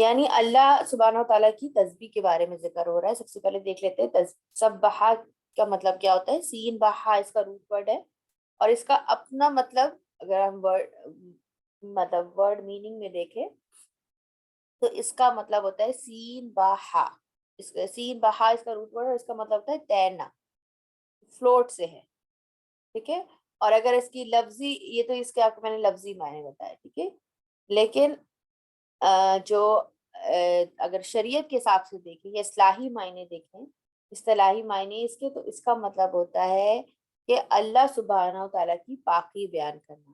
یعنی اللہ سبحانہ و تعالیٰ کی تسبیح کے بارے میں ذکر ہو رہا ہے. سب سے پہلے دیکھ لیتے ہیں سبحہ کا مطلب کیا ہوتا ہے. سین بہا اس کا روٹ ورڈ ہے اور اس کا اپنا مطلب اگر ہم ورڈ میننگ میں دیکھیں تو اس کا مطلب ہوتا ہے سین بہا. سین بہا اس کا روٹ ورڈ اور اس کا مطلب ہوتا ہے تیرنا, فلوٹ سے ہے. ٹھیک ہے. اور اگر اس کی لفظی, یہ تو اس کے آپ کو میں نے لفظی معنی بتایا. ٹھیک ہے. لیکن جو اگر شریعت کے حساب سے دیکھیں یا اصطلاحی معنی دیکھیں, اصطلاحی معنی اس کے, تو اس کا مطلب ہوتا ہے کہ اللہ سبحانہ و تعالیٰ کی پاکی بیان کرنا,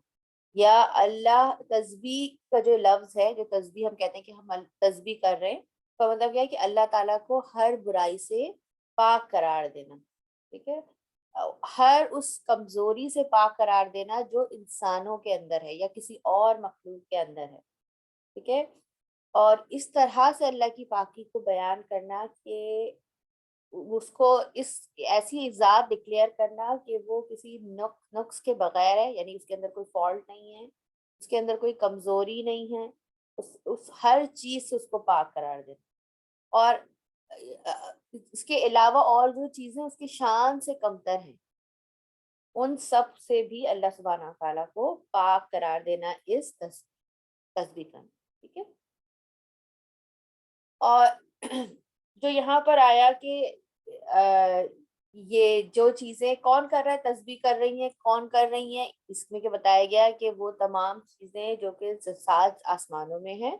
یا اللہ تسبیح کا جو لفظ ہے, جو تسبیح ہم کہتے ہیں کہ ہم تسبیح کر رہے ہیں, تو مطلب کیا ہے کہ اللہ تعالیٰ کو ہر برائی سے پاک قرار دینا. ٹھیک ہے. ہر اس کمزوری سے پاک قرار دینا جو انسانوں کے اندر ہے یا کسی اور مخلوق کے اندر ہے. ٹھیک ہے. اور اس طرح سے اللہ کی پاکی کو بیان کرنا کہ اس کو اس ایسی ذات ڈکلیئر کرنا کہ وہ کسی نقص کے بغیر ہے, یعنی اس کے اندر کوئی فالٹ نہیں ہے, اس کے اندر کوئی کمزوری نہیں ہے, اس ہر چیز سے اس کو پاک قرار دینا. اور اس کے علاوہ اور جو چیزیں اس کی شان سے کمتر ہیں ان سب سے بھی اللہ سبحانہ تعالیٰ کو پاک قرار دینا اس تسبیح کرنا. ٹھیک ہے. اور جو یہاں پر آیا کہ یہ جو چیزیں کون کر رہا ہے, تسبیح کر رہی ہیں, کون کر رہی ہیں, اس میں کہ بتایا گیا کہ وہ تمام چیزیں جو کہ 7 آسمانوں میں ہیں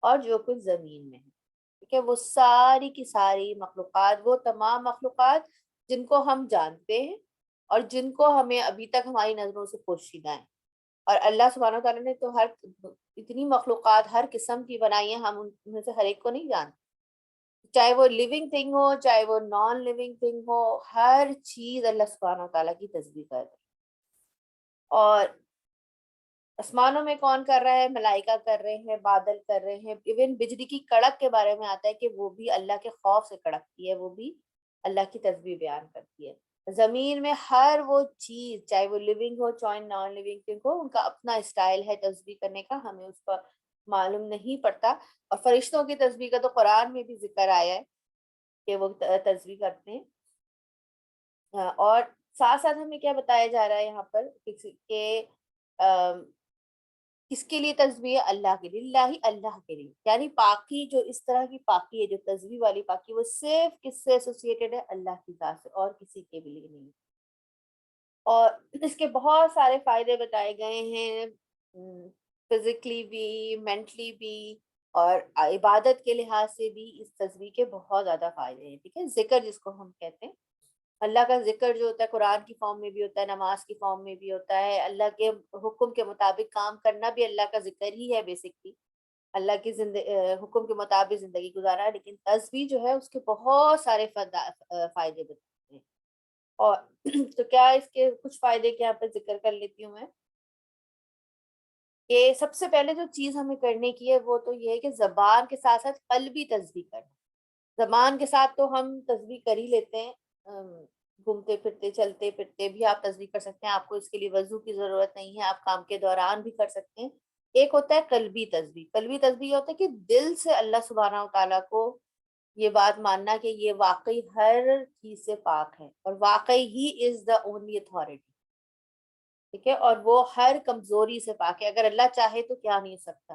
اور جو کچھ زمین میں ہے. ٹھیک ہے. وہ ساری کی ساری مخلوقات, وہ تمام مخلوقات جن کو ہم جانتے ہیں اور جن کو ہمیں ابھی تک ہماری نظروں سے پوشیدہ ہیں. اور اللہ سبحانہ تعالیٰ نے تو اتنی مخلوقات ہر قسم کی بنائی ہیں, ہم ان میں سے ہر ایک کو نہیں جانتے, چاہے وہ لیونگ تھنگ ہو چاہے وہ نان لیونگ تھنگ ہو, ہر چیز اللہ سبحانہ تعالیٰ کی تسبیح کر رہی. اور آسمانوں میں کون کر رہا ہے, ملائکہ کر رہے ہیں, بادل کر رہے ہیں. ایون بجلی کی کڑک کے بارے میں آتا ہے کہ وہ بھی اللہ کے خوف سے کڑکتی ہے, وہ بھی اللہ کی تسبیح بیان کرتی ہے. زمین میں ہر وہ چیز چاہے وہ لیونگ ہو چاہے نان لیونگ تھنگ ہو, ان کا اپنا اسٹائل ہے تسبیح کرنے کا, ہمیں اس کا معلوم نہیں پڑتا. اور فرشتوں کی تسبیح کا تو قرآن میں بھی ذکر آیا ہے کہ وہ تسبیح کرتے ہیں. اور ساتھ ساتھ ہمیں کیا بتایا جا رہا ہے یہاں پر کہ کس کے لیے تسبیح ہے, اللہ کے لیے, اللہ کے لیے. یعنی پاکی جو اس طرح کی پاکی ہے, جو تسبیح والی پاکی, وہ صرف کس سے ایسوسیٹڈ ہے, اللہ کی ذات سے, اور کسی کے بھی لیے نہیں. اور اس کے بہت سارے فائدے بتائے گئے ہیں, فزیکلی بھی, مینٹلی بھی, اور عبادت کے لحاظ سے بھی اس تسبیح کے بہت زیادہ فائدے ہیں. ٹھیک ہے. ذکر جس کو ہم کہتے ہیں, اللہ کا ذکر جو ہوتا ہے قرآن کی فارم میں بھی ہوتا ہے, نماز کی فارم میں بھی ہوتا ہے. اللہ کے حکم کے مطابق کام کرنا بھی اللہ کا ذکر ہی ہے بیسکلی, اللہ کے حکم کے مطابق زندگی گزارا ہے. لیکن تسبیح جو ہے اس کے بہت سارے فائدے بتاتے ہیں. اور تو کیا اس کے کچھ فائدے کے یہاں پہ ذکر کر لیتی ہوں میں, کہ سب سے پہلے جو چیز ہمیں کرنے کی ہے وہ تو یہ ہے کہ زبان کے ساتھ ساتھ قلبی تسبیح کرنا. زبان کے ساتھ تو ہم تسبیح کر ہی لیتے ہیں, گھومتے پھرتے چلتے پھرتے بھی آپ تسبیح کر سکتے ہیں, آپ کو اس کے لیے وضو کی ضرورت نہیں ہے, آپ کام کے دوران بھی کر سکتے ہیں. ایک ہوتا ہے قلبی تسبیح. قلبی تسبیح یہ ہوتا ہے کہ دل سے اللہ سبحانہ و تعالیٰ کو یہ بات ماننا کہ یہ واقعی ہر چیز سے پاک ہے اور واقعی ہی از دا اونلی اتھارٹی. ٹھیک ہے. اور وہ ہر کمزوری سے پاک ہے, اگر اللہ چاہے تو کیا نہیں سکتا.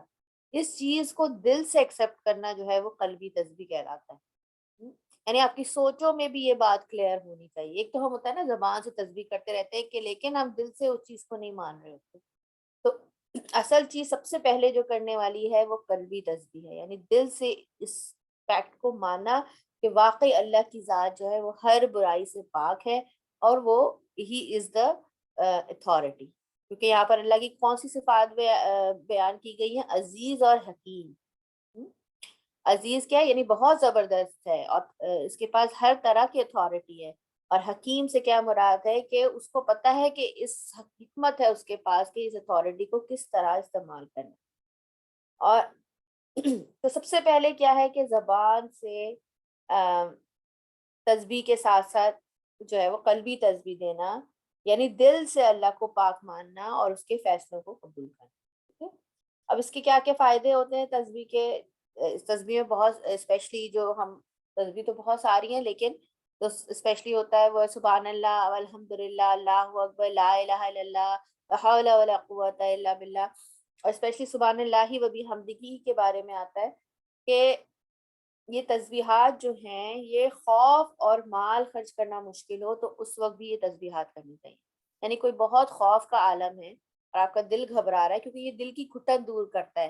اس چیز کو دل سے ایکسیپٹ کرنا جو ہے وہ قلبی تسبیح کہلاتا ہے. یعنی آپ کی سوچوں میں بھی یہ بات کلیئر ہونی چاہیے. ایک تو ہم ہوتا ہے نا زبان سے تسبیح کرتے رہتے ہیں کہ لیکن ہم دل سے اس چیز کو نہیں مان رہے ہوتے. تو اصل چیز سب سے پہلے جو کرنے والی ہے وہ قلبی تسبیح ہے, یعنی دل سے اس فیکٹ کو ماننا کہ واقعی اللہ کی ذات جو ہے وہ ہر برائی سے پاک ہے اور وہ ہی از دا اتھارٹی. کیونکہ یہاں پر اللہ کی کون سی صفات بیان کی گئی ہیں, عزیز اور حکیم. عزیز کیا ہے, یعنی بہت زبردست ہے اور اس کے پاس ہر طرح کی اتھارٹی ہے. اور حکیم سے کیا مراد ہے کہ اس کو پتہ ہے کہ اس حکمت ہے اس کے پاس کہ اس اتھارٹی کو کس طرح استعمال کرنا. اور تو سب سے پہلے کیا ہے کہ زبان سے تسبیح کے ساتھ ساتھ جو ہے وہ قلبی تسبیح دینا, یعنی دل سے اللہ کو پاک ماننا اور اس کے فیصلوں کو قبول کرنا. ٹھیک ہے. اب اس کے کیا کیا فائدے ہوتے ہیں تسبیح کے, اس تسبیح میں بہت اسپیشلی جو ہم تسبیح تو بہت ساری ہیں لیکن تو اسپیشلی ہوتا ہے وہ سبحان اللہ والحمد للہ اللہ اکبر لا الہ الا اللہ لا حول ولا قوت الا باللہ. اور اسپیشلی سبحان اللہ و بحمدہ کے بارے میں آتا ہے کہ یہ تسبیحات جو ہیں یہ خوف اور مال خرچ کرنا مشکل ہو تو اس وقت بھی یہ تسبیحات کرنی چاہیے. یعنی کوئی بہت خوف کا عالم ہے اور آپ کا دل گھبرا رہا ہے کیونکہ یہ دل کی گھٹن دور کرتا ہے.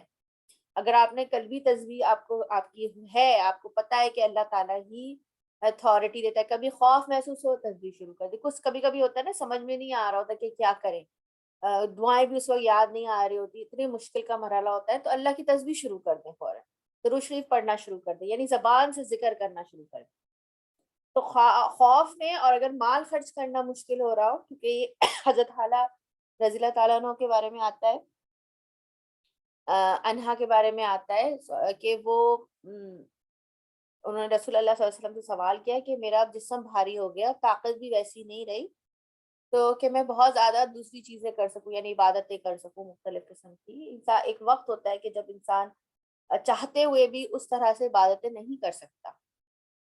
اگر آپ نے قلبی تسبیح آپ کی ہے، آپ کو پتا ہے کہ اللہ تعالیٰ ہی اتھارٹی دیتا ہے، کبھی خوف محسوس ہو تسبیح شروع کر دے. کچھ کبھی کبھی ہوتا ہے نا سمجھ میں نہیں آ رہا ہوتا کہ کیا کریں، دعائیں بھی اس وقت یاد نہیں آ رہی ہوتی، اتنی مشکل کا مرحلہ ہوتا ہے تو اللہ کی تسبیح شروع کر دیں، فوراً درود شریف پڑھنا شروع کر دیں، یعنی زبان سے ذکر کرنا شروع کر دیں. تو خوف میں اور اگر مال خرچ کرنا مشکل ہو رہا ہو، کیونکہ یہ حضرت حالہ رضی اللہ تعالیٰ عنہ کے بارے میں آتا ہے، انہا کے بارے میں آتا ہے کہ وہ انہوں نے رسول اللہ صلی اللہ علیہ وسلم سے سوال کیا کہ میرا جسم بھاری ہو گیا، طاقت بھی ویسی نہیں رہی، تو کہ میں بہت زیادہ دوسری چیزیں کر سکوں، یعنی عبادتیں کر سکوں مختلف قسم کی. ایک وقت ہوتا ہے کہ جب انسان چاہتے ہوئے بھی اس طرح سے عبادتیں نہیں کر سکتا،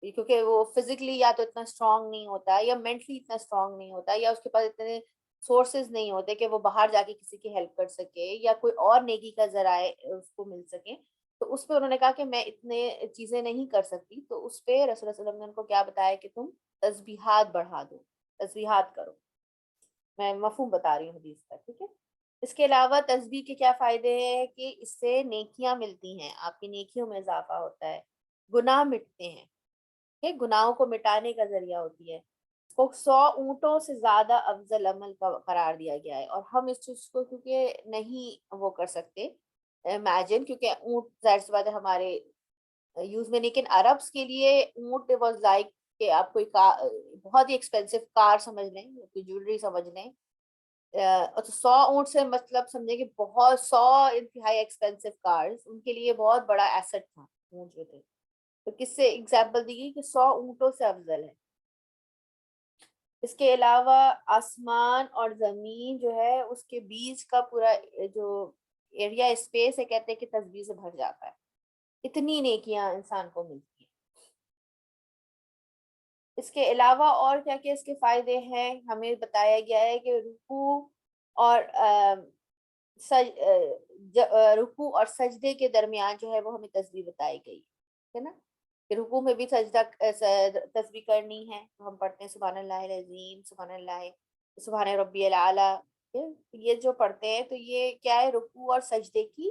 کیونکہ وہ فزیکلی یا تو اتنا اسٹرانگ نہیں ہوتا یا مینٹلی اتنا اسٹرانگ نہیں ہوتا یا اس کے پاس اتنے سورسز نہیں ہوتے کہ وہ باہر جا کے کسی کی ہیلپ کر سکے یا کوئی اور نیکی کا ذرائع اس کو مل سکے. تو اس پہ انہوں نے کہا کہ میں اتنے چیزیں نہیں کر سکتی. تو اس پہ رسول اللہ صلی اللہ علیہ وسلم نے ان کو کیا بتایا کہ تم تسبیحات بڑھا دو، تسبیحات کرو. میں مفہوم بتا رہی ہوں حدیث کا، ٹھیک ہے. اس کے علاوہ تسبیح کے کیا فائدے ہیں کہ اس سے نیکیاں ملتی ہیں، آپ کی نیکیوں میں اضافہ ہوتا ہے، گناہ مٹتے ہیں، کہ گناہوں کو مٹانے کا ذریعہ ہوتی ہے. اس کو 100 اونٹوں سے زیادہ افضل عمل کا قرار دیا گیا ہے. اور ہم اس چیز کو کیونکہ نہیں وہ کر سکتے امیجن، کیونکہ اونٹ ظاہر سی بات ہے ہمارے یوز میں، لیکن عربس کے لیے اونٹ واز لائک کہ آپ کوئی بہت ہی ایکسپینسو کار سمجھ لیں، کوئی جیولری سمجھ لیں. 100 اونٹ سے مطلب سمجھے کہ بہت 100 انتہائی ایکسپینسو کارز ان کے لیے بہت بڑا ایسٹ تھا اونٹ جو تھے. تو کس سے ایگزامپل دی گئی کہ 100 اونٹوں سے افضل ہے. اس کے علاوہ آسمان اور زمین جو ہے اس کے بیچ کا پورا جو ایریا اسپیس ہے کہتے ہیں کہ تسبیح سے بھر جاتا ہے. اتنی نیکیاں انسان کو ملتی ہیں. اس کے علاوہ اور کیا کیا اس کے فائدے ہیں ہمیں بتایا گیا ہے کہ اور رکوع اور سجدے کے درمیان جو ہے وہ ہمیں تسبیح بتائی گئی ہے نا، کہ رکوع میں بھی سجدہ تسبیح کرنی ہے. تو ہم پڑھتے ہیں سبحان اللہ العظیم، سبحان اللہ، سبحان ربی الاعلیٰ. یہ جو پڑھتے ہیں تو یہ کیا ہے، رکوع اور سجدے کی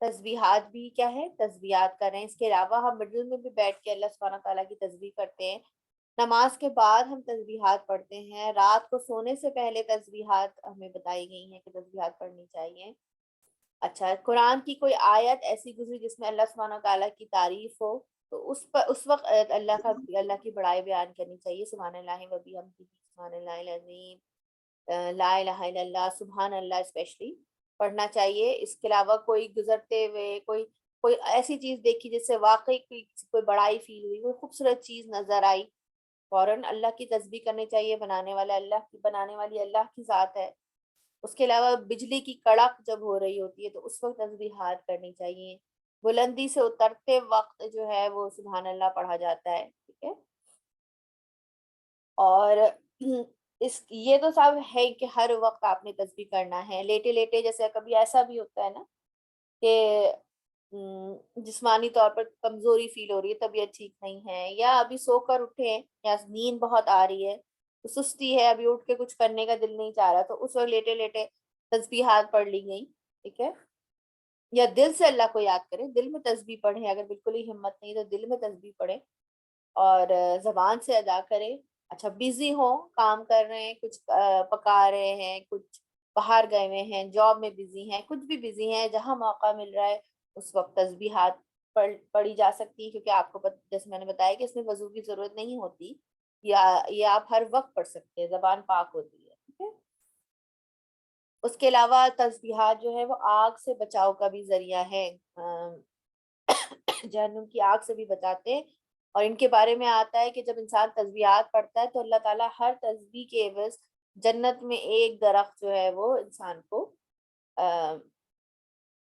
تسبیحات بھی کیا ہے، تسبیحات کر رہے ہیں. اس کے علاوہ ہم مڈل میں بھی بیٹھ کے اللہ سبحانہ تعالیٰ کی تسبیح کرتے ہیں. نماز کے بعد ہم تسبیحات پڑھتے ہیں. رات کو سونے سے پہلے تسبیحات ہمیں بتائی گئی ہیں کہ تسبیحات پڑھنی چاہیے. اچھا، قرآن کی کوئی آیت ایسی گزری جس میں اللہ سبحانہ تعالیٰ کی تعریف ہو تو اس وقت اللہ کی بڑائی بیان کرنی چاہیے. سبحان اللہ و بحمدہ، سبحان اللہ العظیم، لا الہ الا اللہ، سبحان اللہ اسپیشلی پڑھنا چاہیے. اس کے علاوہ کوئی گزرتے ہوئے کوئی ایسی چیز دیکھی جس سے واقعی کوئی بڑائی فیل ہوئی، کوئی خوبصورت چیز نظر آئی، فوراً اللہ کی تسبیح کرنی چاہیے. بنانے والی اللہ کی ذات ہے. اس کے علاوہ بجلی کی کڑک جب ہو رہی ہوتی ہے تو اس وقت تسبیحات کرنی چاہیے. بلندی سے اترتے وقت جو ہے وہ سبحان اللہ پڑھا جاتا ہے، ٹھیک ہے. اور یہ تو سب ہے کہ ہر وقت آپ نے تسبیح کرنا ہے. لیٹے لیٹے جیسے کبھی ایسا بھی ہوتا ہے نا کہ جسمانی طور پر کمزوری فیل ہو رہی ہے، طبیعت ٹھیک نہیں ہے، یا ابھی سو کر اٹھے یا نیند بہت آ رہی ہے، سستی ہے، ابھی اٹھ کے کچھ کرنے کا دل نہیں چاہ رہا، تو اس وقت لیٹے لیٹے تسبیحات پڑھ لی گئی، ٹھیک ہے. یا دل سے اللہ کو یاد کریں، دل میں تسبیح پڑھیں. اگر بالکل ہی ہمت نہیں تو دل میں تسبیح پڑھیں اور زبان سے ادا کریں. اچھا، بیزی ہوں، کام کر رہے ہیں، کچھ پکا رہے ہیں، کچھ باہر گئے ہوئے ہیں، جاب میں بیزی ہیں، کچھ بھی بیزی ہیں، جہاں موقع مل رہا ہے اس وقت تسبیحات پڑھی جا سکتی ہیں. کیونکہ آپ کو جیسے میں نے بتایا کہ اس میں وضو کی ضرورت نہیں ہوتی، یا یہ آپ ہر وقت پڑھ سکتے ہیں، زبان پاک ہوتی ہے، ٹھیک ہے. اس کے علاوہ تسبیحات جو ہے وہ آگ سے بچاؤ کا بھی ذریعہ ہے، جہنم کی آگ سے بھی بچاتے ہیں. اور ان کے بارے میں آتا ہے کہ جب انسان تسبیحات پڑھتا ہے تو اللہ تعالیٰ ہر تسبیح کے عوض جنت میں ایک درخت جو ہے وہ انسان کو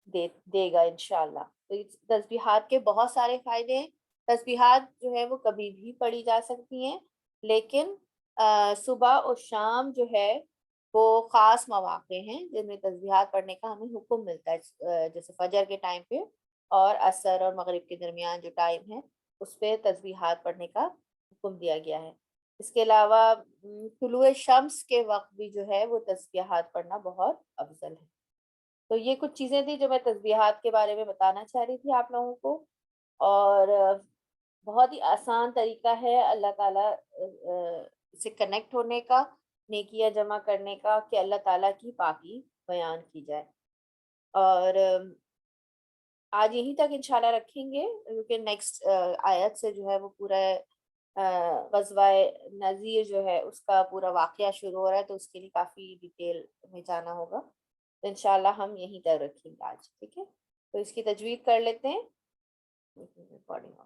دے گا انشاءاللہ. تو تسبیحات کے بہت سارے فائدے ہیں. تسبیحات جو ہے وہ کبھی بھی پڑھی جا سکتی ہیں، لیکن صبح اور شام جو ہے وہ خاص مواقع ہیں جن میں تسبیحات پڑھنے کا ہمیں حکم ملتا ہے، جیسے فجر کے ٹائم پہ اور عصر اور مغرب کے درمیان جو ٹائم ہے اس پہ تسبیحات پڑھنے کا حکم دیا گیا ہے. اس کے علاوہ طلوع شمس کے وقت بھی جو ہے وہ تسبیحات پڑھنا بہت افضل ہے. تو یہ کچھ چیزیں تھیں جو میں تسبیحات کے بارے میں بتانا چاہ رہی تھی آپ لوگوں کو. اور بہت ہی آسان طریقہ ہے اللہ تعالیٰ سے کنیکٹ ہونے کا، نیکیاں جمع کرنے کا، کہ اللہ تعالیٰ کی پاکی بیان کی جائے. اور آج یہیں تک انشاءاللہ رکھیں گے، کیونکہ نیکسٹ آیت سے جو ہے وہ پورا غزوہ نذیر جو ہے اس کا پورا واقعہ شروع ہو رہا ہے، تو اس کے لیے کافی ڈیٹیل میں جانا ہوگا. تو انشاءاللہ ہم یہیں تک رکھیں گے آج. ٹھیک ہے، تو اس کی تجوید کر لیتے ہیں. ریکارڈنگ